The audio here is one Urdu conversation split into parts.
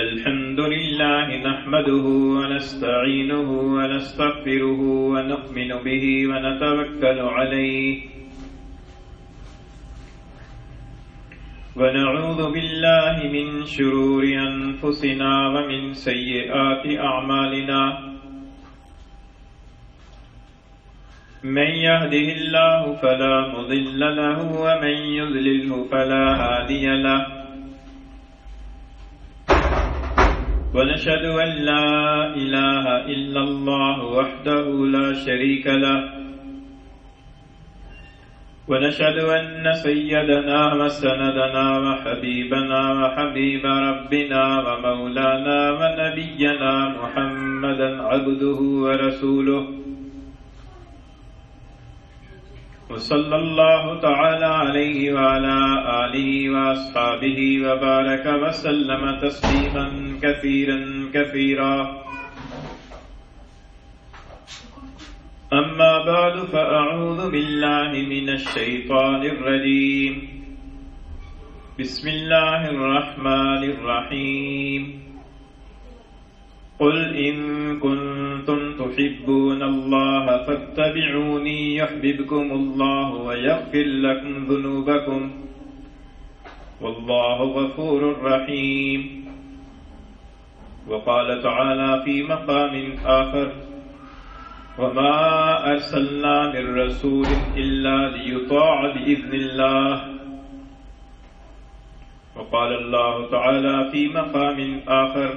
الحمد لله نحمده ونستعينه ونستغفره ونؤمن به ونتوكل عليه ونعوذ بالله من شرور أنفسنا ومن سيئات أعمالنا من يهده الله فلا مضل له ومن يضلله فلا هادي له ونشهد أن لا إله إلا الله وحده لا شريك له ونشهد أن سيدنا وسندنا وحبيبنا وحبيب ربنا ومولانا ونبينا محمدا عبده ورسوله وصلى الله تعالى عليه وعلى آله وأصحابه وبارك وسلم تسليما كثيرا كثيرا أما بعد فأعوذ بالله من الشيطان الرجيم بسم الله الرحمن الرحيم قل إن كنتم تحبون الله فاتبعوني يحببكم الله ويغفر لكم ذنوبكم والله غفور رحيم وقال تعالى في مقام آخر وما أرسلنا من رسول إلا ليطاع بإذن الله وقال الله تعالى في مقام آخر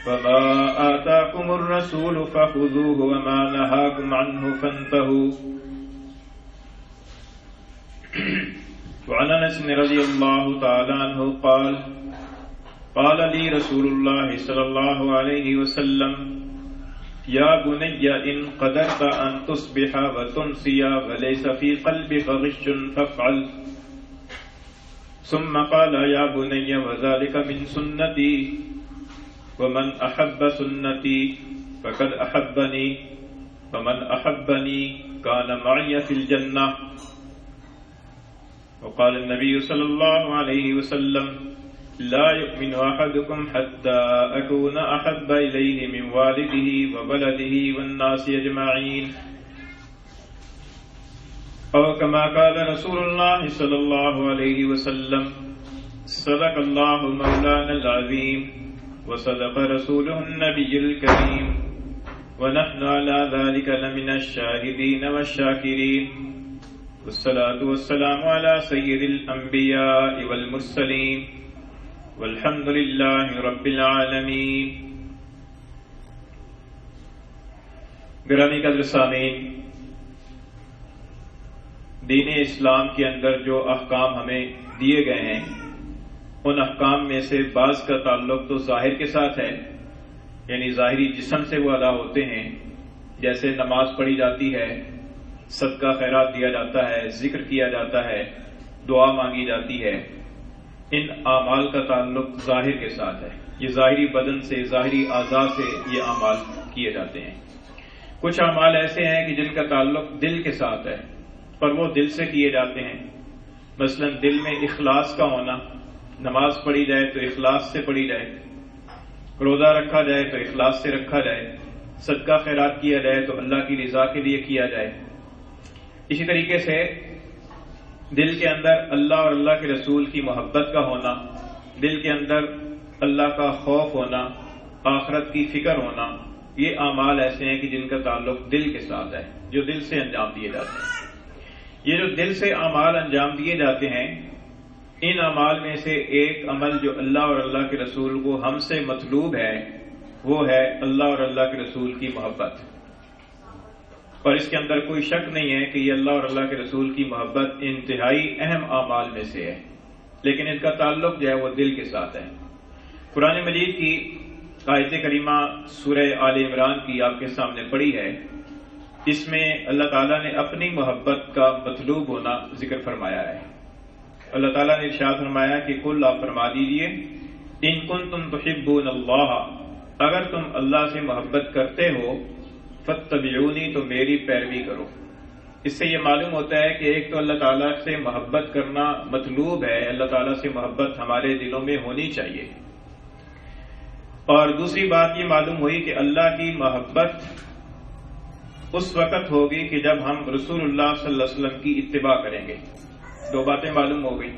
وما آتاكم الرسول فخذوه وما نهاكم عنه فانتهوا وعن أنس رضي الله تعالى عنه قال قال لي رسول الله صلى الله عليه وسلم يا بني إن قدرت أن تصبح وتمسي وليس في قلبك غش فافعل ثم قال يا بني وذلك من سنتي ومن أحب سنتي فقد أحبني ومن أحبني كان معي في الجنة وقال النبي صلى الله عليه وسلم لا يؤمن أحدكم حتى أكون أحب إليه من والده وولده والناس أجمعين أو كما قال رسول الله صلى الله عليه وسلم صدق الله مولانا العظيم وصدق رسوله النبي الكريم ونحن على ذلك لمن الشاهدين والشاكرين والصلاة والسلام على سيد الأنبياء والمرسلين والحمد لله رب العالمین۔ گرامی قدر سامعین، دین اسلام کے اندر جو احکام ہمیں دیے گئے ہیں ان احکام میں سے بعض کا تعلق تو ظاہر کے ساتھ ہے، یعنی ظاہری جسم سے وہ ادا ہوتے ہیں، جیسے نماز پڑھی جاتی ہے، صدقہ خیرات دیا جاتا ہے، ذکر کیا جاتا ہے، دعا مانگی جاتی ہے۔ ان اعمال کا تعلق ظاہر کے ساتھ ہے، یہ ظاہری بدن سے، ظاہری اعضاء سے یہ اعمال کیے جاتے ہیں۔ کچھ اعمال ایسے ہیں کہ جن کا تعلق دل کے ساتھ ہے اور وہ دل سے کیے جاتے ہیں، مثلا دل میں اخلاص کا ہونا، نماز پڑھی جائے تو اخلاص سے پڑھی جائے، روزہ رکھا جائے تو اخلاص سے رکھا جائے، صدقہ خیرات کیا جائے تو اللہ کی رضا کے لیے کیا جائے۔ اسی طریقے سے دل کے اندر اللہ اور اللہ کے رسول کی محبت کا ہونا، دل کے اندر اللہ کا خوف ہونا، آخرت کی فکر ہونا، یہ اعمال ایسے ہیں کہ جن کا تعلق دل کے ساتھ ہے، جو دل سے انجام دیے جاتے ہیں۔ یہ جو دل سے اعمال انجام دیے جاتے ہیں، ان اعمال میں سے ایک عمل جو اللہ اور اللہ کے رسول کو ہم سے مطلوب ہے وہ ہے اللہ اور اللہ کے رسول کی محبت، اور اس کے اندر کوئی شک نہیں ہے کہ یہ اللہ اور اللہ کے رسول کی محبت انتہائی اہم اعمال میں سے ہے، لیکن ان کا تعلق جو ہے وہ دل کے ساتھ ہے۔ قرآن مجید کی آیت کریمہ سورہ آل عمران کی آپ کے سامنے پڑھی ہے، اس میں اللہ تعالیٰ نے اپنی محبت کا مطلوب ہونا ذکر فرمایا ہے۔ اللہ تعالیٰ نے ارشاد فرمایا کہ قل آپ فرما دیجئے ان کنتم تحبون اللہ، اگر تم اللہ سے محبت کرتے ہو فاتبعونی تو میری پیروی کرو۔ اس سے یہ معلوم ہوتا ہے کہ ایک تو اللہ تعالیٰ سے محبت کرنا مطلوب ہے، اللہ تعالیٰ سے محبت ہمارے دلوں میں ہونی چاہیے، اور دوسری بات یہ معلوم ہوئی کہ اللہ کی محبت اس وقت ہوگی کہ جب ہم رسول اللہ صلی اللہ علیہ وسلم کی اتباع کریں گے. دو باتیں معلوم ہو گئی.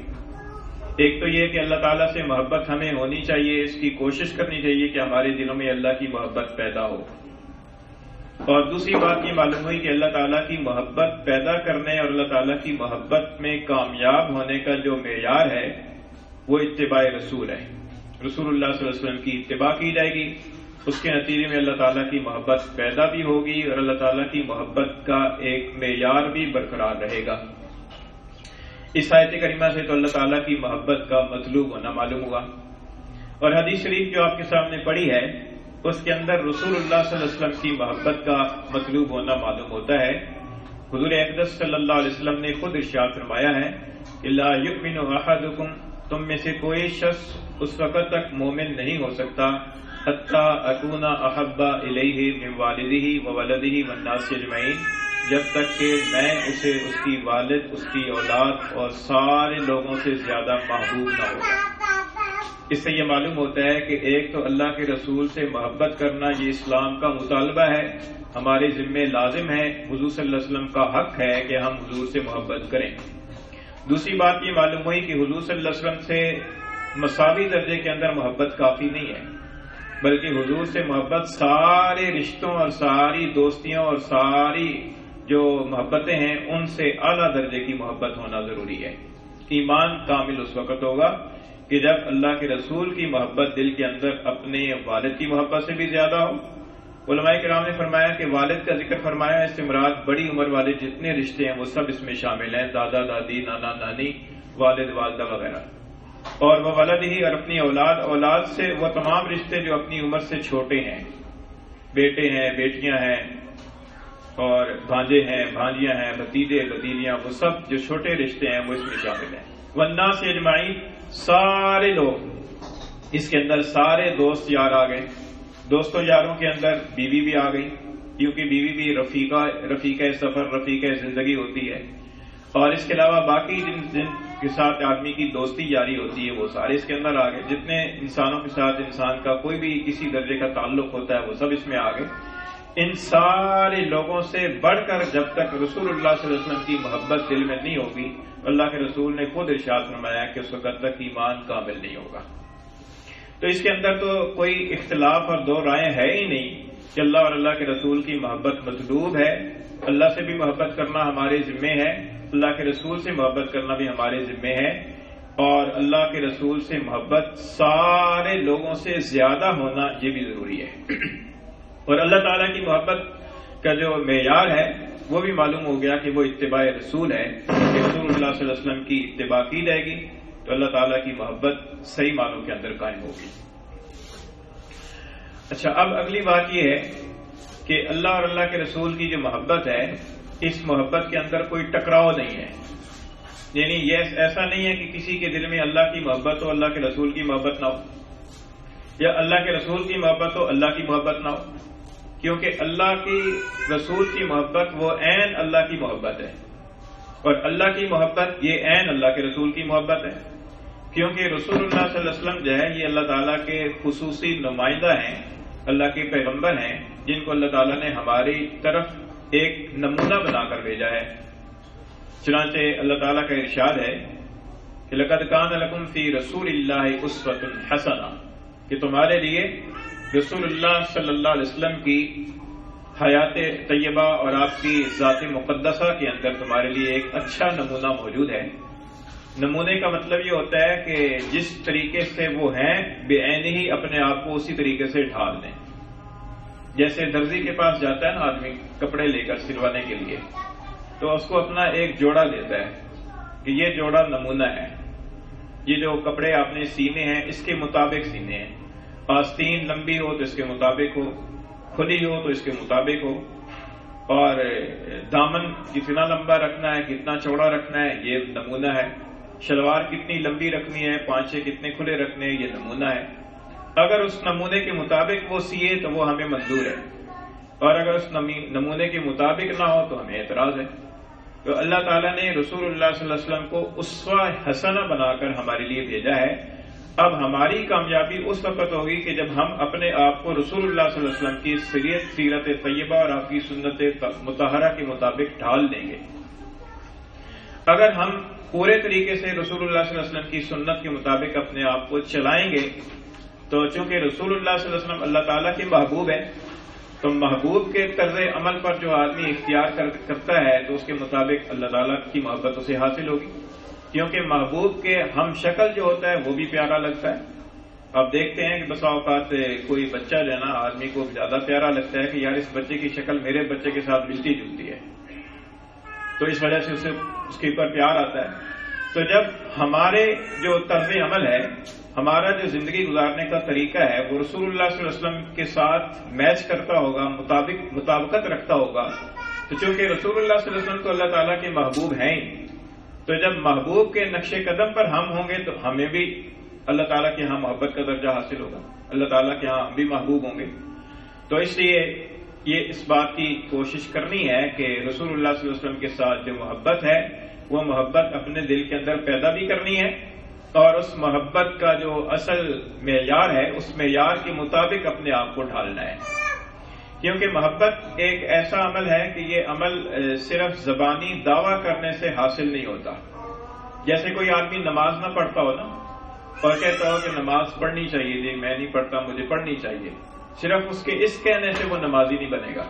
ایک تو یہ کہ اللہ تعالیٰ سے محبت ہمیں ہونی چاہیے، اس کی کوشش کرنی چاہیے کہ ہمارے دلوں میں اللہ کی محبت پیدا ہو. اور دوسری بات یہ معلوم ہوئی کہ اللہ تعالیٰ کی محبت پیدا کرنے اور اللہ تعالیٰ کی محبت میں کامیاب ہونے کا جو معیار ہے وہ اتباع رسول ہے. رسول اللہ صلی اللہ علیہ وسلم کی اتباع کی جائے گی، اس کے نتیجے میں اللہ تعالیٰ کی محبت پیدا بھی ہوگی اور اللہ تعالیٰ کی محبت کا ایک معیار بھی برقرار رہے گا. اس آیت کریمہ سے تو اللہ تعالیٰ کی محبت کا مطلوب ہونا معلوم ہوا. اور حدیث شریف جو آپ کے سامنے پڑھی ہے اس کے اندر رسول اللہ صلی اللہ علیہ وسلم کی محبت کا مطلوب ہونا معلوم ہوتا ہے. حضور اقدس صلی اللہ علیہ وسلم نے خود ارشاد فرمایا ہے کہ لا یؤمن احدکم، تم میں سے کوئی شخص اس وقت تک مومن نہیں ہو سکتا حتی اکون احب الیہ من والدہ وولدہ والناس اجمعین، جب تک کہ میں اسے اس کی والد، اس کی اولاد اور سارے لوگوں سے زیادہ محبوب نہ ہو. اس سے یہ معلوم ہوتا ہے کہ ایک تو اللہ کے رسول سے محبت کرنا یہ اسلام کا مطالبہ ہے، ہمارے ذمہ لازم ہے. حضور صلی اللہ علیہ وسلم کا حق ہے کہ ہم حضور سے محبت کریں. دوسری بات یہ معلوم ہوئی کہ حضور صلی اللہ علیہ وسلم سے مساوی درجے کے اندر محبت کافی نہیں ہے، بلکہ حضور سے محبت سارے رشتوں اور ساری دوستیوں اور ساری جو محبتیں ہیں ان سے اعلیٰ درجے کی محبت ہونا ضروری ہے. ایمان کامل اس وقت ہوگا کہ جب اللہ کے رسول کی محبت دل کے اندر اپنے والد کی محبت سے بھی زیادہ ہو. علماء کرام نے فرمایا کہ والد کا ذکر فرمایا، اس سے مراد بڑی عمر والے جتنے رشتے ہیں وہ سب اس میں شامل ہیں، دادا دادی، نانا نانی، والد والدہ وغیرہ. اور وہ ولد ہی اور اپنی اولاد سے وہ تمام رشتے جو اپنی عمر سے چھوٹے ہیں، بیٹے ہیں، بیٹیاں ہیں اور بھانجے ہیں، بھانجیاں ہیں، بھتیجے بھتیجیاں، وہ سب جو چھوٹے رشتے ہیں وہ اس میں شامل ہیں. والناس اجمعین، سارے لوگ، اس کے اندر سارے دوست یار آ گئے. دوستوں یاروں کے اندر بیوی بھی آ گئی، کیونکہ بیوی بھی رفیقہ سفر، رفیقہ زندگی ہوتی ہے. اور اس کے علاوہ باقی جن کے ساتھ آدمی کی دوستی جاری ہوتی ہے وہ سارے اس کے اندر آ گئے. جتنے انسانوں کے ساتھ انسان کا کوئی بھی کسی درجے کا تعلق ہوتا ہے وہ سب اس میں آ گئے. ان سارے لوگوں سے بڑھ کر جب تک رسول اللہ صلی اللہ علیہ وسلم کی محبت دل میں نہیں ہوگی، اللہ کے رسول نے خود ارشاد فرمایا کہ اس وقت تک ایمان کامل نہیں ہوگا. تو اس کے اندر تو کوئی اختلاف اور دو رائے ہے ہی نہیں کہ اللہ اور اللہ کے رسول کی محبت مطلوب ہے. اللہ سے بھی محبت کرنا ہمارے ذمے ہے، اللہ کے رسول سے محبت کرنا بھی ہمارے ذمے ہے، اور اللہ کے رسول سے محبت سارے لوگوں سے زیادہ ہونا یہ بھی ضروری ہے. اور اللہ تعالیٰ کی محبت کا جو معیار ہے وہ بھی معلوم ہو گیا کہ وہ اتباع رسول ہے، کہ رسول اللہ صلی اللہ علیہ وسلم کی اتباع کی جائے گی تو اللہ تعالیٰ کی محبت صحیح معنوں کے اندر قائم ہوگی. اچھا، اب اگلی بات یہ ہے کہ اللہ اور اللہ کے رسول کی جو محبت ہے، اس محبت کے اندر کوئی ٹکراؤ نہیں ہے. یعنی یہ ایسا نہیں ہے کہ کسی کے دل میں اللہ کی محبت ہو، اللہ کے رسول کی محبت نہ ہو، یا اللہ کے رسول کی محبت ہو، اللہ کی محبت نہ ہو. کیونکہ اللہ کی رسول کی محبت وہ عین اللہ کی محبت ہے، اور اللہ کی محبت یہ عین اللہ کے رسول کی محبت ہے. کیونکہ رسول اللہ صلی اللہ علیہ وسلم جو ہے یہ اللہ تعالیٰ کے خصوصی نمائندہ ہیں، اللہ کے پیغمبر ہیں، جن کو اللہ تعالیٰ نے ہماری طرف ایک نمونہ بنا کر بھیجا ہے. چنانچہ اللہ تعالیٰ کا ارشاد ہے کہ لقد کان لکم فی رسول اللہ اسوۃ حسنہ، کہ تمہارے لیے رسول اللہ صلی اللہ علیہ وسلم کی حیات طیبہ اور آپ کی ذات مقدسہ کے اندر تمہارے لیے ایک اچھا نمونہ موجود ہے. نمونے کا مطلب یہ ہوتا ہے کہ جس طریقے سے وہ ہیں بے عین ہی اپنے آپ کو اسی طریقے سے ڈھال دیں. جیسے درزی کے پاس جاتا ہے نا آدمی کپڑے لے کر سلوانے کے لیے، تو اس کو اپنا ایک جوڑا دیتا ہے کہ یہ جوڑا نمونہ ہے، یہ جو کپڑے آپ نے سینے ہیں اس کے مطابق سینے ہیں. آستین لمبی ہو تو اس کے مطابق ہو، کھلی ہو تو اس کے مطابق ہو، اور دامن کتنا لمبا رکھنا ہے، کتنا چوڑا رکھنا ہے، یہ نمونہ ہے. شلوار کتنی لمبی رکھنی ہے، پانچے کتنے کھلے رکھنے ہیں، یہ نمونہ ہے. اگر اس نمونے کے مطابق وہ سیے تو وہ ہمیں منظور ہے، اور اگر اس نمونے کے مطابق نہ ہو تو ہمیں اعتراض ہے. تو اللہ تعالیٰ نے رسول اللہ صلی اللہ علیہ وسلم کو اسوہ حسنہ بنا کر ہمارے لیے بھیجا ہے، اب ہماری کامیابی اس وقت ہوگی کہ جب ہم اپنے آپ کو رسول اللہ صلی اللہ علیہ وسلم کی سیرت طیبہ اور آپ کی سنت مطہرہ کے مطابق ڈھال دیں گے۔ اگر ہم پورے طریقے سے رسول اللہ صلی اللہ علیہ وسلم کی سنت کے مطابق اپنے آپ کو چلائیں گے تو چونکہ رسول اللہ صلی اللہ علیہ وسلم اللہ تعالیٰ کے محبوب ہیں، تو محبوب کے طرز عمل پر جو آدمی اختیار کرتا ہے تو اس کے مطابق اللہ تعالیٰ کی محبت اسے حاصل ہوگی، کیونکہ محبوب کے ہم شکل جو ہوتا ہے وہ بھی پیارا لگتا ہے۔ آپ دیکھتے ہیں کہ بسا اوقات کوئی بچہ جو ہے نا آدمی کو زیادہ پیارا لگتا ہے کہ یار اس بچے کی شکل میرے بچے کے ساتھ ملتی جلتی ہے، تو اس وجہ سے اس کے اوپر پیار آتا ہے۔ تو جب ہمارے جو طرز عمل ہے، ہمارا جو زندگی گزارنے کا طریقہ ہے وہ رسول اللہ صلی اللہ علیہ وسلم کے ساتھ میچ کرتا ہوگا، مطابقت رکھتا ہوگا، تو چونکہ رسول اللہ صلی اللہ علیہ وسلم تو اللہ تعالیٰ کے محبوب ہیں ہی، تو جب محبوب کے نقش قدم پر ہم ہوں گے تو ہمیں بھی اللہ تعالیٰ کے ہاں محبت کا درجہ حاصل ہوگا، اللہ تعالیٰ کے ہاں ہم بھی محبوب ہوں گے۔ تو اس لیے یہ اس بات کی کوشش کرنی ہے کہ رسول اللہ صلی اللہ علیہ وسلم کے ساتھ جو محبت ہے وہ محبت اپنے دل کے اندر پیدا بھی کرنی ہے، اور اس محبت کا جو اصل معیار ہے اس معیار کے مطابق اپنے آپ کو ڈھالنا ہے، کیونکہ محبت ایک ایسا عمل ہے کہ یہ عمل صرف زبانی دعویٰ کرنے سے حاصل نہیں ہوتا۔ جیسے کوئی آدمی نماز نہ پڑھتا ہو نا اور کہتا ہو کہ نماز پڑھنی چاہیے، جی میں نہیں پڑھتا مجھے پڑھنی چاہیے، صرف اس کے اس کہنے سے وہ نمازی نہیں بنے گا۔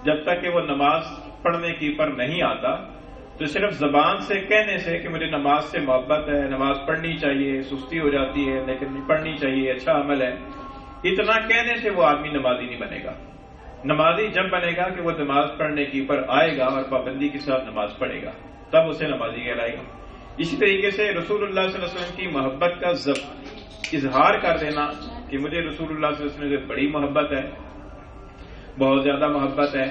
جب تک کہ وہ نماز پڑھنے کی پر نہیں آتا تو صرف زبان سے کہنے سے کہ مجھے نماز سے محبت ہے، نماز پڑھنی چاہیے، سستی ہو جاتی ہے لیکن پڑھنی چاہیے، اچھا عمل ہے، اتنا کہنے سے وہ آدمی نمازی نہیں بنے گا۔ نمازی جب بنے گا کہ وہ نماز پڑھنے کی پر آئے گا اور پابندی کے ساتھ نماز پڑھے گا، تب اسے نمازی کہلائے گا۔ اسی طریقے سے رسول اللہ صلی اللہ علیہ وسلم کی محبت کا اظہار کر دینا کہ مجھے رسول اللہ صلی اللہ علیہ وسلم سے بڑی محبت ہے، بہت زیادہ محبت ہے،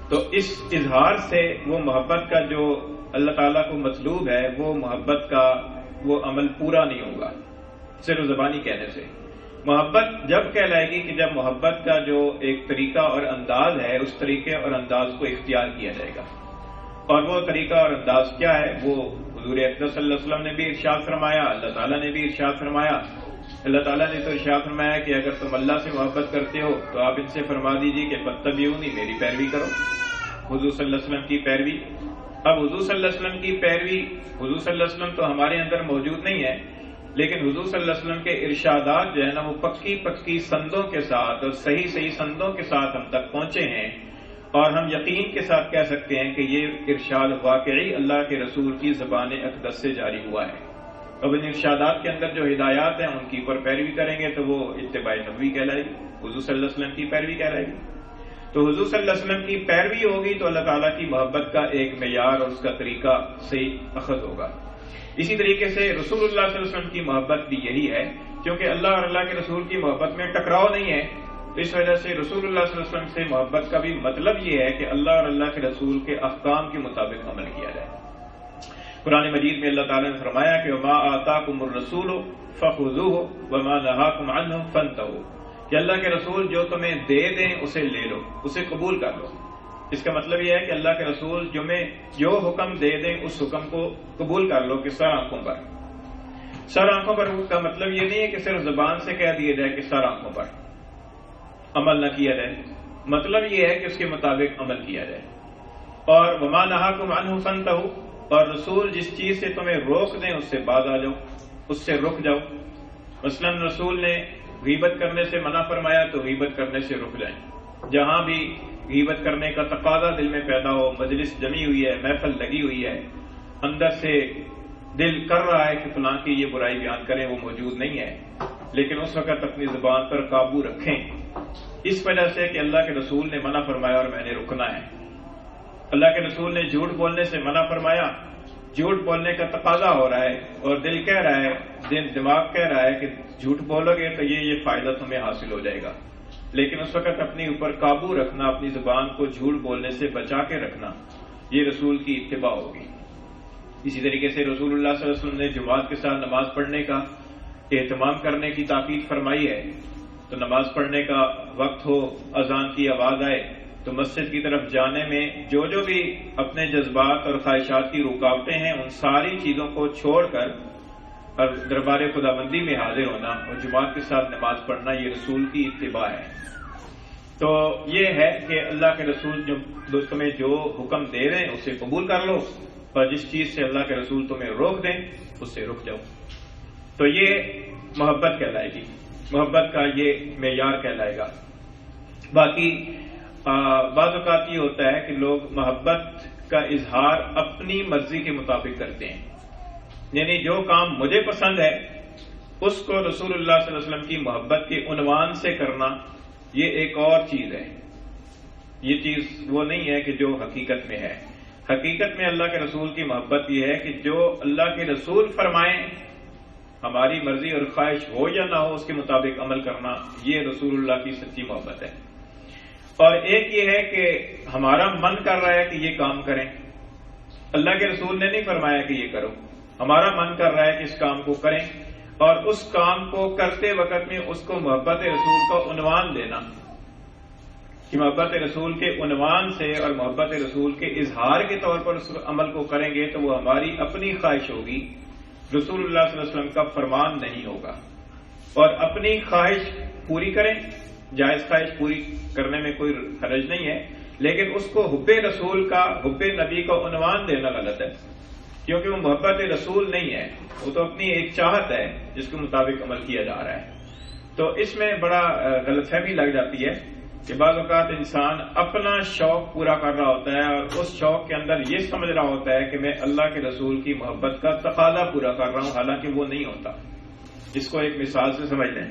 تو اس اظہار سے وہ محبت کا جو اللہ تعالیٰ کو مطلوب ہے وہ محبت کا وہ عمل پورا نہیں ہوگا صرف زبانی کہنے سے۔ محبت جب کہلائے گی کہ جب محبت کا جو ایک طریقہ اور انداز ہے اس طریقے اور انداز کو اختیار کیا جائے گا، اور وہ طریقہ اور انداز کیا ہے؟ وہ حضور اکرم صلی اللہ علیہ وسلم نے بھی ارشاد فرمایا، اللہ تعالیٰ نے بھی ارشاد فرمایا۔ اللہ تعالیٰ نے تو ارشاد فرمایا کہ اگر تم اللہ سے محبت کرتے ہو تو آپ ان سے فرما دیجیے کہ فاتبعونی، میری پیروی کرو، حضور صلی اللہ علیہ وسلم کی پیروی۔ اب حضور صلی اللہ علیہ وسلم کی پیروی، حضور صلی اللہ علیہ وسلم تو ہمارے اندر موجود نہیں ہے، لیکن حضور صلی اللہ علیہ وسلم کے ارشادات جو ہے نا وہ پکی سندوں کے ساتھ اور صحیح سندوں کے ساتھ ہم تک پہنچے ہیں، اور ہم یقین کے ساتھ کہہ سکتے ہیں کہ یہ ارشاد واقعی اللہ کے رسول کی زبان اقدس سے جاری ہوا ہے۔ اب ان ارشادات کے اندر جو ہدایات ہیں ان کی پر پیروی کریں گے تو وہ اتباع نبوی کہلائے گی، حضور صلی اللہ علیہ وسلم کی پیروی کہلائے گی۔ تو حضور صلی اللہ علیہ وسلم کی پیروی ہوگی تو اللہ تعالیٰ کی محبت کا ایک معیار اور اس کا طریقہ صحیح اخذ ہوگا۔ اسی طریقے سے رسول اللہ صلی اللہ علیہ وسلم کی محبت بھی یہی ہے، کیونکہ اللہ اور اللہ کے رسول کی محبت میں ٹکراؤ نہیں ہے، تو اس وجہ سے رسول اللہ صلی اللہ علیہ وسلم سے محبت کا بھی مطلب یہ ہے کہ اللہ اور اللہ کے رسول کے احکام کے مطابق عمل کیا جائے۔ قرآن مجید میں اللہ تعالیٰ نے فرمایا کہ وما آتاکم الرسول فخذوہ وما نہاکم عنہ فانتہوا، کہ اللہ کے رسول جو تمہیں دے دیں اسے لے لو، اسے قبول کر لو۔ اس کا مطلب یہ ہے کہ اللہ کے رسول جو حکم دے دیں اس حکم کو قبول کر لو کہ سر آنکھوں پر۔ سر آنکھوں پر کا مطلب یہ نہیں ہے کہ صرف زبان سے کہہ دیا جائے کہ سر آنکھوں پر، عمل نہ کیا جائے، مطلب یہ ہے کہ اس کے مطابق عمل کیا جائے۔ اور وما نہاکم عنہ فانتہوا، اور رسول جس چیز سے تمہیں روک دیں اس سے باز آ جاؤ، اس سے رک جاؤ۔ مثلا رسول نے غیبت کرنے سے منع فرمایا تو غیبت کرنے سے رک جائیں۔ جہاں بھی غیبت کرنے کا تقاضا دل میں پیدا ہو، مجلس جمی ہوئی ہے، محفل لگی ہوئی ہے، اندر سے دل کر رہا ہے کہ فلاں کی یہ برائی بیان کریں، وہ موجود نہیں ہے، لیکن اس وقت اپنی زبان پر قابو رکھیں، اس وجہ سے کہ اللہ کے رسول نے منع فرمایا اور میں نے رکنا ہے۔ اللہ کے رسول نے جھوٹ بولنے سے منع فرمایا، جھوٹ بولنے کا تقاضا ہو رہا ہے اور دل کہہ رہا ہے، دماغ کہہ رہا ہے کہ جھوٹ بولو گے تو یہ فائدہ تمہیں حاصل ہو جائے گا، لیکن اس وقت اپنے اوپر قابو رکھنا، اپنی زبان کو جھوٹ بولنے سے بچا کے رکھنا، یہ رسول کی اتباع ہوگی۔ اسی طریقے سے رسول اللہ صلی اللہ علیہ وسلم نے جماعت کے ساتھ نماز پڑھنے کا اہتمام کرنے کی تاکید فرمائی ہے، تو نماز پڑھنے کا وقت ہو، اذان کی آواز آئے تو مسجد کی طرف جانے میں جو بھی اپنے جذبات اور خواہشات کی رکاوٹیں ہیں ان ساری چیزوں کو چھوڑ کر اور دربار خداوندی میں حاضر ہونا اور جماعت کے ساتھ نماز پڑھنا یہ رسول کی اتباع ہے۔ تو یہ ہے کہ اللہ کے رسول جو تمہیں جو حکم دے رہے ہیں اسے قبول کر لو، اور جس چیز سے اللہ کے رسول تمہیں روک دیں اس سے رک جاؤ۔ تو یہ محبت کہلائے گی، محبت کا یہ معیار کہلائے گا۔ باقی بعض اوقات یہ ہوتا ہے کہ لوگ محبت کا اظہار اپنی مرضی کے مطابق کرتے ہیں، یعنی جو کام مجھے پسند ہے اس کو رسول اللہ صلی اللہ علیہ وسلم کی محبت کے عنوان سے کرنا، یہ ایک اور چیز ہے۔ یہ چیز وہ نہیں ہے کہ جو حقیقت میں ہے۔ حقیقت میں اللہ کے رسول کی محبت یہ ہے کہ جو اللہ کے رسول فرمائیں، ہماری مرضی اور خواہش ہو یا نہ ہو اس کے مطابق عمل کرنا، یہ رسول اللہ کی سچی محبت ہے۔ اور ایک یہ ہے کہ ہمارا من کر رہا ہے کہ یہ کام کریں، اللہ کے رسول نے نہیں فرمایا کہ یہ کرو، ہمارا من کر رہا ہے کہ اس کام کو کریں، اور اس کام کو کرتے وقت میں اس کو محبت رسول کا عنوان دینا، کہ محبت رسول کے عنوان سے اور محبت رسول کے اظہار کے طور پر اس عمل کو کریں گے تو وہ ہماری اپنی خواہش ہوگی، رسول اللہ صلی اللہ علیہ وسلم کا فرمان نہیں ہوگا۔ اور اپنی خواہش پوری کریں، جائز خواہش پوری کرنے میں کوئی حرج نہیں ہے، لیکن اس کو حب رسول کا، حب نبی کا عنوان دینا غلط ہے، کیونکہ وہ محبت رسول نہیں ہے، وہ تو اپنی ایک چاہت ہے جس کے مطابق عمل کیا جا رہا ہے۔ تو اس میں بڑا غلط فہمی لگ جاتی ہے کہ بعض اوقات انسان اپنا شوق پورا کر رہا ہوتا ہے اور اس شوق کے اندر یہ سمجھ رہا ہوتا ہے کہ میں اللہ کے رسول کی محبت کا تقاضا پورا کر رہا ہوں، حالانکہ وہ نہیں ہوتا۔ اس کو ایک مثال سے سمجھ لیں۔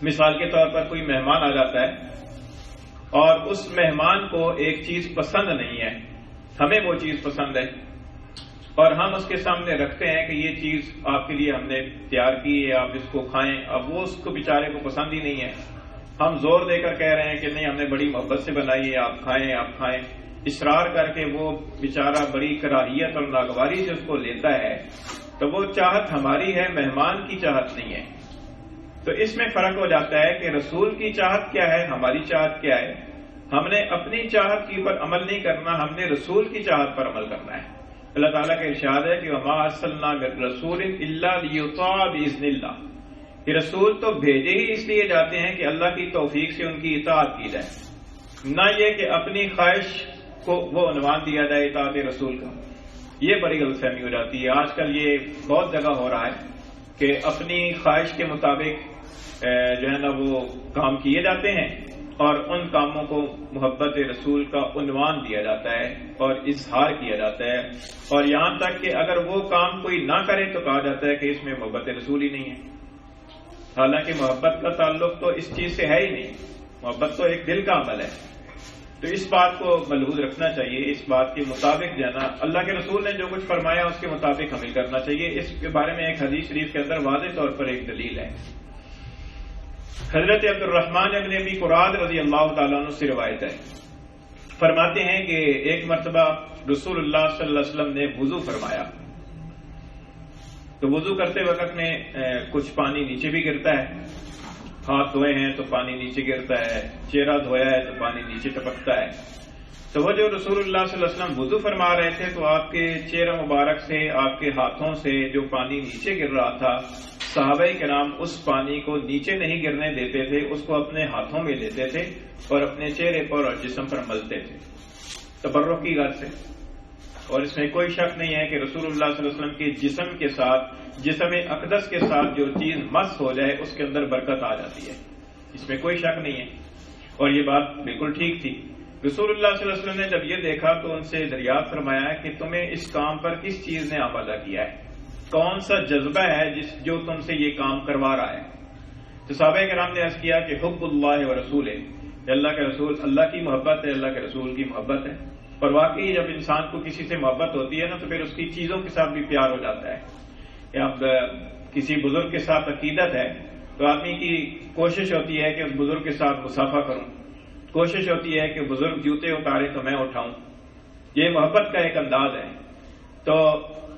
مثال کے طور پر کوئی مہمان آ جاتا ہے اور اس مہمان کو ایک چیز پسند نہیں ہے، ہمیں وہ چیز پسند ہے اور ہم اس کے سامنے رکھتے ہیں کہ یہ چیز آپ کے لیے ہم نے تیار کی ہے، آپ اس کو کھائیں۔ اب وہ اس کو بیچارے کو پسند ہی نہیں ہے، ہم زور دے کر کہہ رہے ہیں کہ نہیں ہم نے بڑی محبت سے بنائی ہے، آپ کھائیں آپ کھائیں، اصرار کر کے وہ بیچارہ بڑی کراہیت اور ناگواری سے اس کو لیتا ہے، تو وہ چاہت ہماری ہے، مہمان کی چاہت نہیں ہے۔ تو اس میں فرق ہو جاتا ہے کہ رسول کی چاہت کیا ہے، ہماری چاہت کیا ہے۔ ہم نے اپنی چاہت کے اوپر عمل نہیں کرنا، ہم نے رسول کی چاہت پر عمل کرنا ہے۔ اللہ تعالیٰ کا ارشاد ہے کہ وَمَا أَرْسَلْنَا مِن رَّسُولٍ إِلَّا لِيُطَاعَ بِإِذْنِ اللَّهِ، کہ رسول تو بھیجے ہی اس لیے جاتے ہیں کہ اللہ کی توفیق سے ان کی اطاعت کی جائے، نہ یہ کہ اپنی خواہش کو وہ عنوان دیا جائے اطاعت رسول کا۔ یہ بڑی غلط فہمی ہو جاتی ہے۔ آج کل یہ بہت جگہ ہو رہا ہے کہ اپنی خواہش کے مطابق جو ہے نا وہ کام کیے جاتے ہیں اور ان کاموں کو محبت رسول کا عنوان دیا جاتا ہے اور اظہار کیا جاتا ہے، اور یہاں تک کہ اگر وہ کام کوئی نہ کرے تو کہا جاتا ہے کہ اس میں محبت رسول ہی نہیں ہے، حالانکہ محبت کا تعلق تو اس چیز سے ہے ہی نہیں، محبت تو ایک دل کا عمل ہے۔ تو اس بات کو ملحوظ رکھنا چاہیے، اس بات کے مطابق جانا، اللہ کے رسول نے جو کچھ فرمایا اس کے مطابق عمل کرنا چاہیے۔ اس کے بارے میں ایک حدیث شریف کے اندر واضح طور پر ایک دلیل ہے۔ حضرت عبد الرحمن ابن ابی قراد رضی اللہ تعالیٰ عنہ سے روایت ہے، فرماتے ہیں کہ ایک مرتبہ رسول اللہ صلی اللہ علیہ وسلم نے وضو فرمایا، تو وضو کرتے وقت میں کچھ پانی نیچے بھی گرتا ہے، ہاتھ دھوئے ہیں تو پانی نیچے گرتا ہے، چہرہ دھویا ہے تو پانی نیچے ٹپکتا ہے۔ تو وہ جو رسول اللہ صلی اللہ علیہ وسلم وضو فرما رہے تھے تو آپ کے چہرہ مبارک سے، آپ کے ہاتھوں سے جو پانی نیچے گر رہا تھا، صحابہ کرام اس پانی کو نیچے نہیں گرنے دیتے تھے، اس کو اپنے ہاتھوں میں لیتے تھے اور اپنے چہرے پر اور جسم پر ملتے تھے تبرک کی غرض سے۔ اور اس میں کوئی شک نہیں ہے کہ رسول اللہ صلی اللہ علیہ وسلم کے جسم کے ساتھ، جسم اقدس کے ساتھ جو چیز مس ہو جائے اس کے اندر برکت آ جاتی ہے، اس میں کوئی شک نہیں ہے، اور یہ بات بالکل ٹھیک تھی۔ رسول اللہ صلی اللہ علیہ وسلم نے جب یہ دیکھا تو ان سے دریافت فرمایا کہ تمہیں اس کام پر کس چیز نے آمادہ کیا ہے، کون سا جذبہ ہے جو تم سے یہ کام کروا رہا ہے؟ تو صحابہ کرام نے عرض کیا کہ حب اللہ و رسول، اللہ کے رسول، اللہ کی محبت ہے، اللہ کے رسول کی محبت ہے۔ اور واقعی جب انسان کو کسی سے محبت ہوتی ہے نا تو پھر اس کی چیزوں کے ساتھ بھی پیار ہو جاتا ہے۔ اب کسی بزرگ کے ساتھ عقیدت ہے تو آدمی کی کوشش ہوتی ہے کہ اس بزرگ کے ساتھ مصافحہ کروں، کوشش ہوتی ہے کہ بزرگ جوتے اتارے تو میں اٹھاؤں، یہ محبت کا ایک انداز ہے۔ تو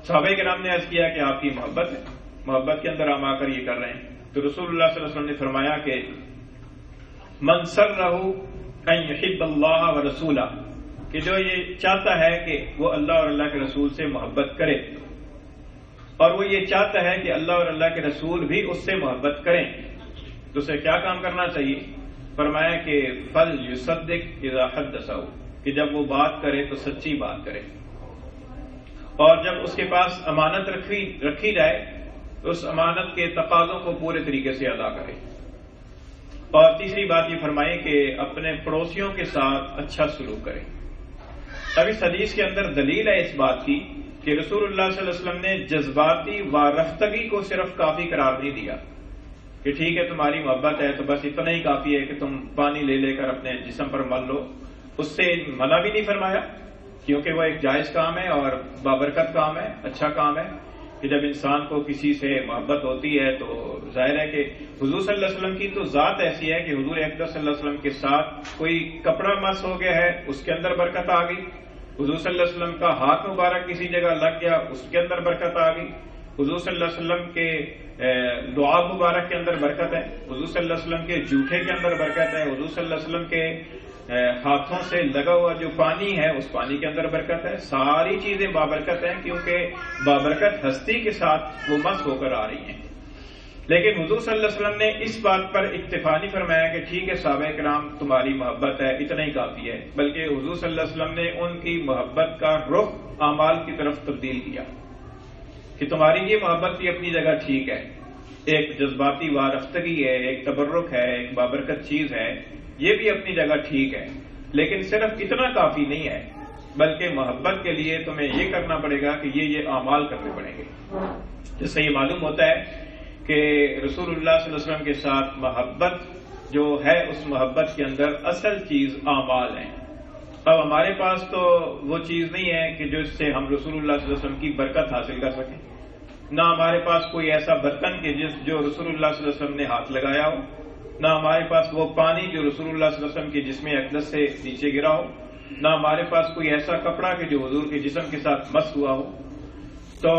صحابہ کرام نے عرض کیا کہ آپ کی محبت ہے، محبت کے اندر ہم آ کر یہ کر رہے ہیں۔ تو رسول اللہ صلی اللہ علیہ وسلم نے فرمایا کہ من سرہ ان یحب اللہ ورسولہ، کہ جو یہ چاہتا ہے کہ وہ اللہ اور اللہ کے رسول سے محبت کرے اور وہ یہ چاہتا ہے کہ اللہ اور اللہ کے رسول بھی اس سے محبت کریں، تو اسے کیا کام کرنا چاہیے؟ فرمایا کہ فل یصدق اذا حدث، کہ جب وہ بات کرے تو سچی بات کرے، اور جب اس کے پاس امانت رکھی جائے تو اس امانت کے تقاضوں کو پورے طریقے سے ادا کرے۔ اور تیسری بات یہ فرمائی کہ اپنے پڑوسیوں کے ساتھ اچھا سلوک کرے۔ اب اس حدیث کے اندر دلیل ہے اس بات کی کہ رسول اللہ صلی اللہ علیہ وسلم نے جذباتی وارفتگی کو صرف کافی قرار نہیں دیا کہ ٹھیک ہے تمہاری محبت ہے تو بس اتنا ہی کافی ہے کہ تم پانی لے کر اپنے جسم پر مل لو، اس سے منع بھی نہیں فرمایا، کیونکہ وہ ایک جائز کام ہے اور بابرکت کام ہے، اچھا کام ہے کہ جب انسان کو کسی سے محبت ہوتی ہے تو ظاہر ہے کہ حضور صلی اللہ علیہ وسلم کی تو ذات ایسی ہے کہ حضور اقدس صلی اللہ علیہ وسلم کے ساتھ کوئی کپڑا مس ہو گیا ہے اس کے اندر برکت آ گئی، حضور صلی اللہ علیہ وسلم کا ہاتھ مبارک کسی جگہ لگ گیا اس کے اندر برکت آ گئی، حضور صلی اللہ علیہ وسلم کے دعا مبارک کے اندر برکت ہے، حضور صلی اللہ علیہ وسلم کے جوٹے کے اندر برکت ہے، حضور صلی اللہ علیہ وسلم کے ہاتھوں سے لگا ہوا جو پانی ہے اس پانی کے اندر برکت ہے، ساری چیزیں بابرکت ہیں کیونکہ بابرکت ہستی کے ساتھ وہ مس ہو کر آ رہی ہیں۔ لیکن حضور صلی اللہ علیہ وسلم نے اس بات پر اکتفا نہیں فرمایا کہ ٹھیک ہے صحابہ کرام تمہاری محبت ہے اتنا ہی کافی ہے، بلکہ حضور صلی اللہ علیہ وسلم نے ان کی محبت کا رخ اعمال کی طرف تبدیل کیا کہ تمہاری یہ محبت بھی اپنی جگہ ٹھیک ہے، ایک جذباتی وارفتگی ہے، ایک تبرک ہے، ایک بابرکت چیز ہے، یہ بھی اپنی جگہ ٹھیک ہے، لیکن صرف اتنا کافی نہیں ہے، بلکہ محبت کے لیے تمہیں یہ کرنا پڑے گا کہ یہ اعمال کرنے پڑیں گے۔ جس سے یہ معلوم ہوتا ہے کہ رسول اللہ صلی اللہ علیہ وسلم کے ساتھ محبت جو ہے اس محبت کے اندر اصل چیز اعمال ہیں۔ اب ہمارے پاس تو وہ چیز نہیں ہے کہ جو اس سے ہم رسول اللہ صلی اللہ علیہ وسلم کی برکت حاصل کر سکیں، نہ ہمارے پاس کوئی ایسا برتن کہ جو رسول اللہ صلی اللہ علیہ وسلم نے ہاتھ لگایا ہو، نہ ہمارے پاس وہ پانی جو رسول اللہ صلی اللہ علیہ وسلم کے جسم اقدس سے نیچے گرا ہو، نہ ہمارے پاس کوئی ایسا کپڑا کہ جو حضور کے جسم کے ساتھ مس ہوا ہو، تو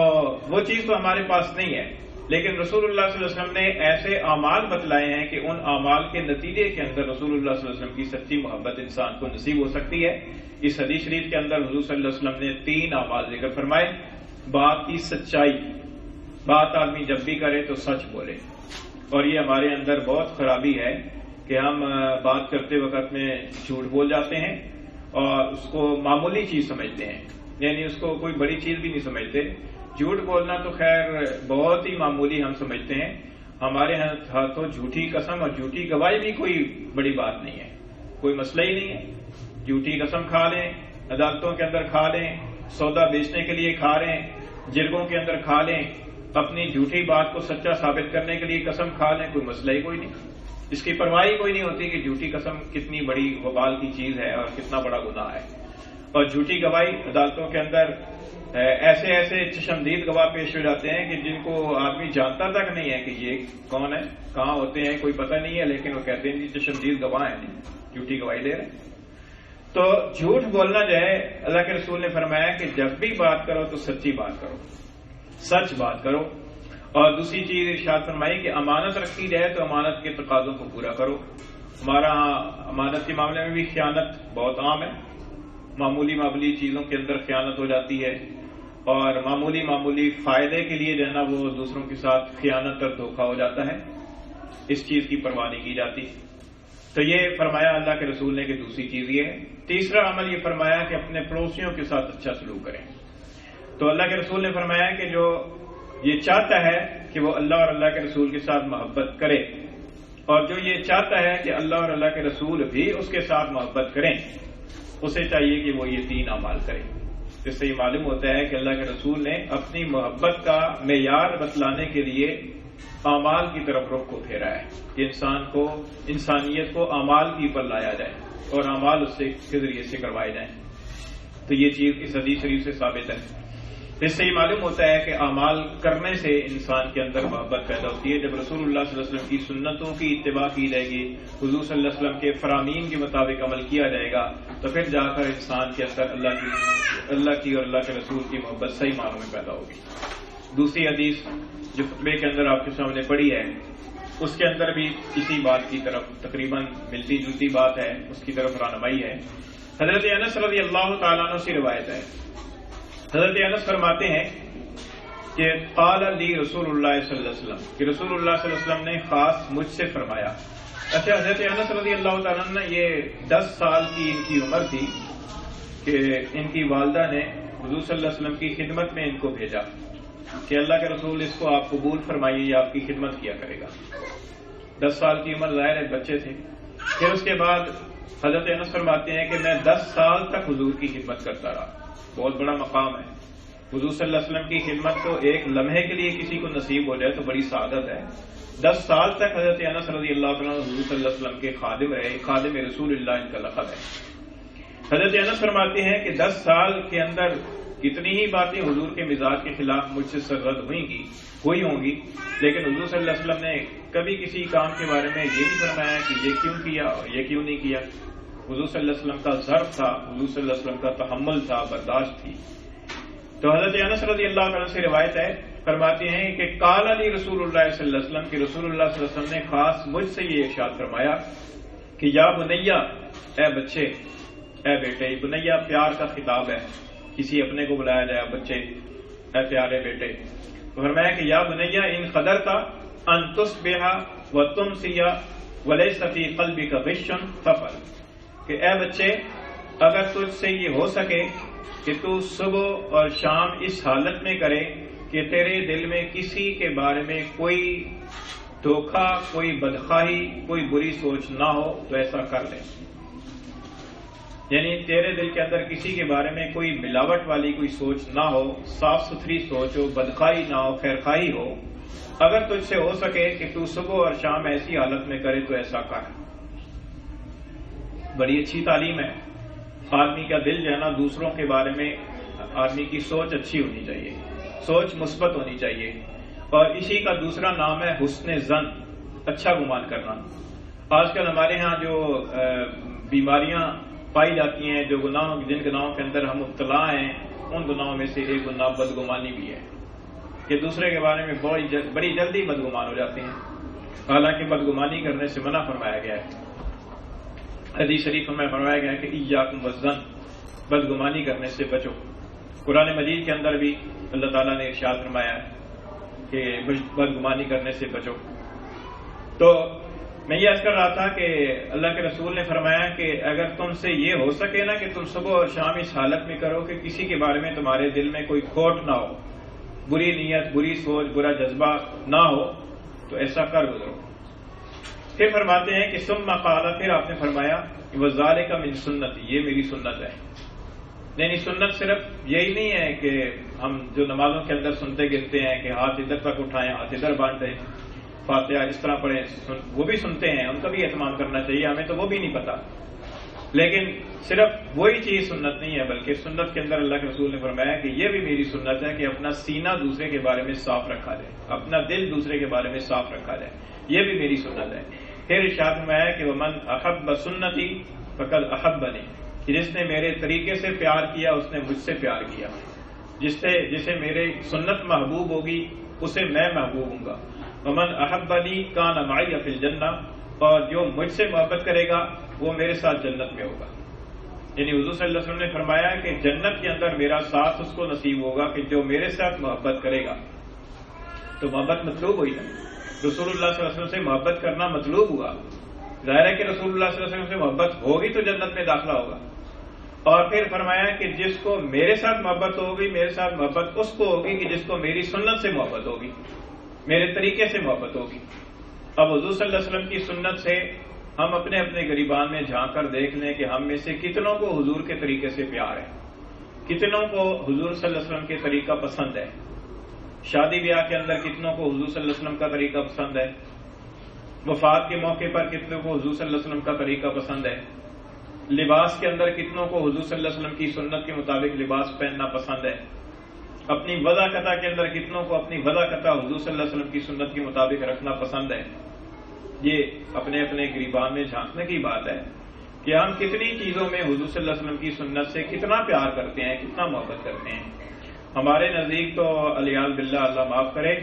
وہ چیز تو ہمارے پاس نہیں ہے، لیکن رسول اللہ صلی اللہ علیہ وسلم نے ایسے اعمال بتلائے ہیں کہ ان اعمال کے نتیجے کے اندر رسول اللہ صلی اللہ علیہ وسلم کی سچی محبت انسان کو نصیب ہو سکتی ہے۔ اس حدیث شریف کے اندر حضور صلی اللہ علیہ وسلم نے 3 اعمال ذکر فرمائے۔ بات کی سچائی، بات آدمی جب بھی کرے تو سچ بولے، اور یہ ہمارے اندر بہت خرابی ہے کہ ہم بات کرتے وقت میں جھوٹ بول جاتے ہیں اور اس کو معمولی چیز سمجھتے ہیں، یعنی اس کو کوئی بڑی چیز بھی نہیں سمجھتے۔ جھوٹ بولنا تو خیر بہت ہی معمولی ہم سمجھتے ہیں، ہمارے ہاتھوں جھوٹی قسم اور جھوٹی گواہی بھی کوئی بڑی بات نہیں ہے، کوئی مسئلہ ہی نہیں ہے۔ جھوٹی قسم کھا لیں، عدالتوں کے اندر کھا لیں، سودا بیچنے کے لیے کھا لیں، جرگوں کے اندر کھا لیں، اپنی جھوٹی بات کو سچا ثابت کرنے کے لیے قسم کھا لیں، کوئی مسئلہ ہی کوئی نہیں، اس کی پرواہ کوئی نہیں ہوتی کہ جھوٹی قسم کتنی بڑی وبال کی چیز ہے اور کتنا بڑا گناہ ہے۔ اور جھوٹی گواہی عدالتوں کے اندر ایسے چشمدید گواہ پیش ہو جاتے ہیں کہ جن کو آدمی جانتا تک نہیں ہے کہ یہ کون ہے، کہاں ہوتے ہیں، کوئی پتہ نہیں ہے، لیکن وہ کہتے ہیں کہ چشمدید گواہ ہیں، جھوٹی گواہی دے رہے ہیں۔ تو جھوٹ بولنا جو ہے، اللہ کے رسول نے فرمایا کہ جب بھی بات کرو تو سچی بات کرو، سچ بات کرو۔ اور دوسری چیز ارشاد فرمائی کہ امانت رکھی جائے تو امانت کے تقاضوں کو پورا کرو۔ ہمارا امانت کے معاملے میں بھی خیانت بہت عام ہے، معمولی چیزوں کے اندر خیانت ہو جاتی ہے، اور معمولی فائدے کے لیے جو ہے نا وہ دوسروں کے ساتھ خیانت اور دھوکہ ہو جاتا ہے، اس چیز کی پرواہ نہیں کی جاتی۔ تو یہ فرمایا اللہ کے رسول نے کہ دوسری چیز یہ ہے۔ تیسرا عمل یہ فرمایا کہ اپنے پڑوسیوں کے ساتھ اچھا سلوک کریں۔ تو اللہ کے رسول نے فرمایا کہ جو یہ چاہتا ہے کہ وہ اللہ اور اللہ کے رسول کے ساتھ محبت کرے، اور جو یہ چاہتا ہے کہ اللہ اور اللہ کے رسول بھی اس کے ساتھ محبت کریں، اسے چاہیے کہ وہ یہ 3 اعمال کرے۔ اس سے یہ معلوم ہوتا ہے کہ اللہ کے رسول نے اپنی محبت کا معیار بتلانے کے لیے اعمال کی طرف رخ کو پھیرا ہے کہ انسان کو، انسانیت کو اعمال کی پر لایا جائے اور اعمال اس کے ذریعے سے کروائے جائیں۔ تو یہ چیز اس حدیث شریف سے ثابت ہے۔ اس سے یہ معلوم ہوتا ہے کہ اعمال کرنے سے انسان کے اندر محبت پیدا ہوتی ہے۔ جب رسول اللہ صلی اللہ علیہ وسلم کی سنتوں کی اتباع کی جائے گی، حضور صلی اللہ علیہ وسلم کے فرامین کے مطابق عمل کیا جائے گا، تو پھر جا کر انسان کے اندر اللہ کی اور اللہ کے رسول کی محبت صحیح معنوں میں پیدا ہوگی۔ دوسری حدیث جو خطبے کے اندر آپ کے سامنے پڑھی ہے، اس کے اندر بھی اسی بات کی طرف تقریباً ملتی جلتی بات ہے، اس کی طرف رہنمائی ہے۔ حضرت انس رضی اللہ تعالیٰ عنہ سے روایت ہے، حضرت انس فرماتے ہیں کہ قال لی رسول اللہ صلی اللہ علیہ وسلم، کہ رسول اللہ صلی اللہ علیہ وسلم نے خاص مجھ سے فرمایا. اچھا، حضرت انس رضی اللہ تعالیٰ عنہ، یہ 10 سال کی ان کی عمر تھی کہ ان کی والدہ نے حضور صلی اللہ علیہ وسلم کی خدمت میں ان کو بھیجا کہ اللہ کے رسول اس کو آپ قبول فرمائیے، یہ آپ کی خدمت کیا کرے گا. 10 سال کی عمر، ظاہر ہے بچے تھے. پھر اس کے بعد حضرت انس فرماتے ہیں کہ میں 10 سال تک حضور کی خدمت کرتا رہا. بہت بڑا مقام ہے. حضور صلی اللہ علیہ وسلم کی خدمت تو ایک لمحے کے لیے کسی کو نصیب ہو جائے تو بڑی سعادت ہے. 10 سال تک حضرت انس رضی اللہ عنہ حضور صلی اللہ علیہ وسلم کے خادم رہے. خادم رسول اللہ ان کا لقب ہے. حضرت انس فرماتے ہیں کہ 10 سال کے اندر کتنی ہی باتیں حضور کے مزاج کے خلاف مجھ سے سرزد ہوئی ہوں گی، لیکن حضور صلی اللہ علیہ وسلم نے کبھی کسی کام کے بارے میں یہ نہیں فرمایا کہ یہ کیوں کیا اور یہ کیوں نہیں کیا. حضور صلی اللہ علیہ وسلم کا ظرف تھا، حضور صلی اللہ علیہ وسلم کا تحمل تھا، برداشت تھی. تو حضرت انس رضی اللہ عنہ سے روایت ہے، فرماتے ہیں کہ قال علی رسول اللہ صلی اللہ علیہ وسلم، کہ رسول اللہ صلی اللہ علیہ وسلم نے خاص مجھ سے یہ ارشاد فرمایا کہ یا بنیا، اے بچے، اے بیٹے. بنیا پیار کا خطاب ہے، کسی اپنے کو بلایا جائے، بچے، اے پیارے بیٹے. فرمایا کہ یا بنیا ان قدرت ان تصبح وتمسی وليس في قلبك غش فافعل، کہ اے بچے اگر تجھ سے یہ ہو سکے کہ تو صبح اور شام اس حالت میں کرے کہ تیرے دل میں کسی کے بارے میں کوئی دھوکہ، کوئی بدخواہی، کوئی بری سوچ نہ ہو تو ایسا کر لے. یعنی تیرے دل کے اندر کسی کے بارے میں کوئی ملاوٹ والی کوئی سوچ نہ ہو، صاف ستھری سوچ ہو، بدخواہی نہ ہو، خیرخواہی ہو. اگر تجھ سے ہو سکے کہ تو صبح اور شام ایسی حالت میں کرے تو ایسا کر. بڑی اچھی تعلیم ہے. آدمی کا دل جو ہے نا، دوسروں کے بارے میں آدمی کی سوچ اچھی ہونی چاہیے، سوچ مثبت ہونی چاہیے. اور اسی کا دوسرا نام ہے حسن ظن، اچھا گمان کرنا. آج کل ہمارے ہاں جو بیماریاں پائی جاتی ہیں، جو جن گناہوں کے اندر ہم مبتلا ہیں، ان گناہوں میں سے ایک گناہ بدگمانی بھی ہے کہ دوسرے کے بارے میں بڑی جلدی بدگمان ہو جاتے ہیں، حالانکہ بدگمانی کرنے سے منع فرمایا گیا ہے. حدیث شریف میں فرمایا گیا ہے کہ ایاکم والظن، بدگمانی کرنے سے بچو. قرآن مجید کے اندر بھی اللہ تعالیٰ نے ارشاد فرمایا ہے کہ بدگمانی کرنے سے بچو. تو میں یہ عرض کر رہا تھا کہ اللہ کے رسول نے فرمایا کہ اگر تم سے یہ ہو سکے نا کہ تم صبح اور شام اس حالت میں کرو کہ کسی کے بارے میں تمہارے دل میں کوئی کھوٹ نہ ہو، بری نیت، بری سوچ، برا جذبہ نہ ہو، تو ایسا کر گزرو. پھر فرماتے ہیں کہ ثم قال، پھر آپ نے فرمایا کہ وذالک من سنتی، یہ میری سنت ہے. یعنی سنت صرف یہی نہیں ہے کہ ہم جو نمازوں کے اندر سنتے گرتے ہیں کہ ہاتھ ادھر تک اٹھائیں، ہاتھ ادھر بانٹیں، فاتحہ اس طرح پڑھیں، وہ بھی سنتے ہیں، ان کا بھی اہتمام کرنا چاہیے. ہمیں تو وہ بھی نہیں پتا. لیکن صرف وہی چیز سنت نہیں ہے، بلکہ سنت کے اندر اللہ کے رسول نے فرمایا کہ یہ بھی میری سنت ہے کہ اپنا سینہ دوسرے کے بارے میں صاف رکھا جائے، اپنا دل دوسرے کے بارے میں صاف رکھا جائے. یہ بھی میری سنت ہے. پھر ارشاد فرمایا کہ ومن احب سنتی فقد احبنی، کہ جس نے میرے طریقے سے پیار کیا اس نے مجھ سے پیار کیا. جسے میرے سنت محبوب ہوگی اسے میں محبوب ہوں گا. ومن احبنی کان معی فی الجنہ، اور جو مجھ سے محبت کرے گا وہ میرے ساتھ جنت میں ہوگا. یعنی حضور صلی اللہ علیہ وسلم نے فرمایا کہ جنت کے اندر میرا ساتھ اس کو نصیب ہوگا کہ جو میرے ساتھ محبت کرے گا. تو محبت مطلوب ہوئی نا، رسول اللہ صلی اللہ علیہ وسلم سے محبت کرنا مطلوب ہوا. ظاہر ہے کہ رسول اللہ صلی اللہ علیہ وسلم سے محبت ہوگی تو جنت میں داخلہ ہوگا. اور پھر فرمایا کہ جس کو میرے ساتھ محبت ہوگی، میرے ساتھ محبت اس کو ہوگی کہ جس کو میری سنت سے محبت ہوگی، میرے طریقے سے محبت ہوگی. اب حضور صلی اللہ علیہ وسلم کی سنت سے ہم اپنے اپنے گریبان میں جھانک کر دیکھ لیں کہ ہم میں سے کتنوں کو حضور کے طریقے سے پیار ہے، کتنوں کو حضور صلی اللہ علیہ وسلم کے طریقہ پسند ہے. شادی بیاہ کے اندر کتنوں کو حضور صلی اللہ علیہ وسلم کا طریقہ پسند ہے. وفات کے موقع پر کتنوں کو حضور صلی اللہ علیہ وسلم کا طریقہ پسند ہے. لباس کے اندر کتنوں کو حضور صلی اللہ علیہ وسلم کی سنت کے مطابق لباس پہننا پسند ہے. اپنی وضع قطع کے اندر کتنوں کو اپنی وضع قطع حضور صلی اللہ علیہ وسلم کی سنت کے مطابق رکھنا پسند ہے. یہ اپنے اپنے گریبان میں جھانکنے کی بات ہے کہ ہم کتنی چیزوں میں حضور صلی اللہ علیہ وسلم کی سنت سے کتنا پیار کرتے ہیں، کتنا محبت کرتے ہیں. ہمارے نزدیک تو علیاذ باللہ، اللہ معاف کرے،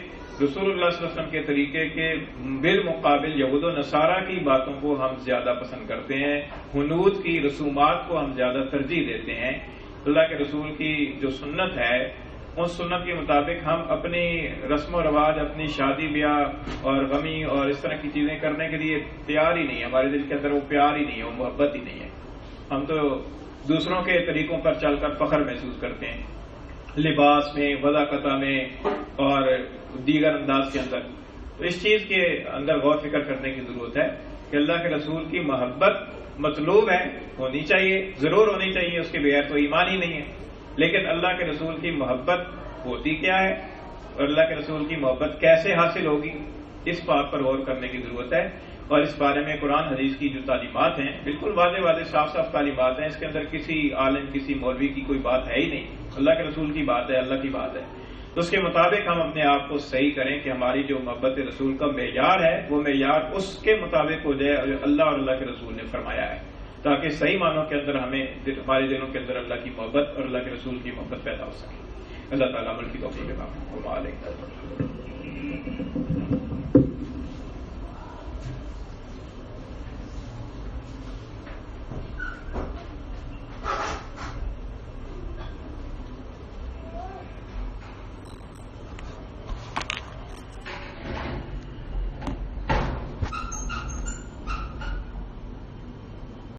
رسول اللہ صلی اللہ علیہ وسلم کے طریقے کے بالمقابل یہود و نصارہ کی باتوں کو ہم زیادہ پسند کرتے ہیں، حنوط کی رسومات کو ہم زیادہ ترجیح دیتے ہیں. اللہ کے رسول کی جو سنت ہے اس سنت کے مطابق ہم اپنی رسم و رواج، اپنی شادی بیاہ اور غمی اور اس طرح کی چیزیں کرنے کے لیے تیار ہی نہیں ہے، ہمارے دل کے اندر وہ پیار ہی نہیں ہے، وہ محبت ہی نہیں ہے. ہم تو دوسروں کے طریقوں پر چل کر فخر محسوس کرتے ہیں، لباس میں، وضاقتہ میں اور دیگر انداز کے اندر. تو اس چیز کے اندر غور فکر کرنے کی ضرورت ہے کہ اللہ کے رسول کی محبت مطلوب ہے، ہونی چاہیے، ضرور ہونی چاہیے، اس کے بغیر تو ایمان ہی نہیں ہے. لیکن اللہ کے رسول کی محبت ہوتی کیا ہے اور اللہ کے رسول کی محبت کیسے حاصل ہوگی، اس بات پر غور کرنے کی ضرورت ہے. اور اس بارے میں قرآن حدیث کی جو تعلیمات ہیں بالکل واضح واضح صاف صاف تعلیمات ہیں، اس کے اندر کسی عالم کسی مولوی کی کوئی بات ہے ہی نہیں، اللہ کے رسول کی بات ہے، اللہ کی بات ہے. تو اس کے مطابق ہم اپنے آپ کو صحیح کریں کہ ہماری جو محبت رسول کا معیار ہے وہ معیار اس کے مطابق ہو جائے جو اللہ اور اللہ کے رسول نے فرمایا ہے، تاکہ صحیح معنوں کے اندر ہمارے دلوں کے اندر اللہ کی محبت اور اللہ کے رسول کی محبت پیدا ہو سکے. اللہ تعالیٰ عمل کی توفیق عطا فرمائے.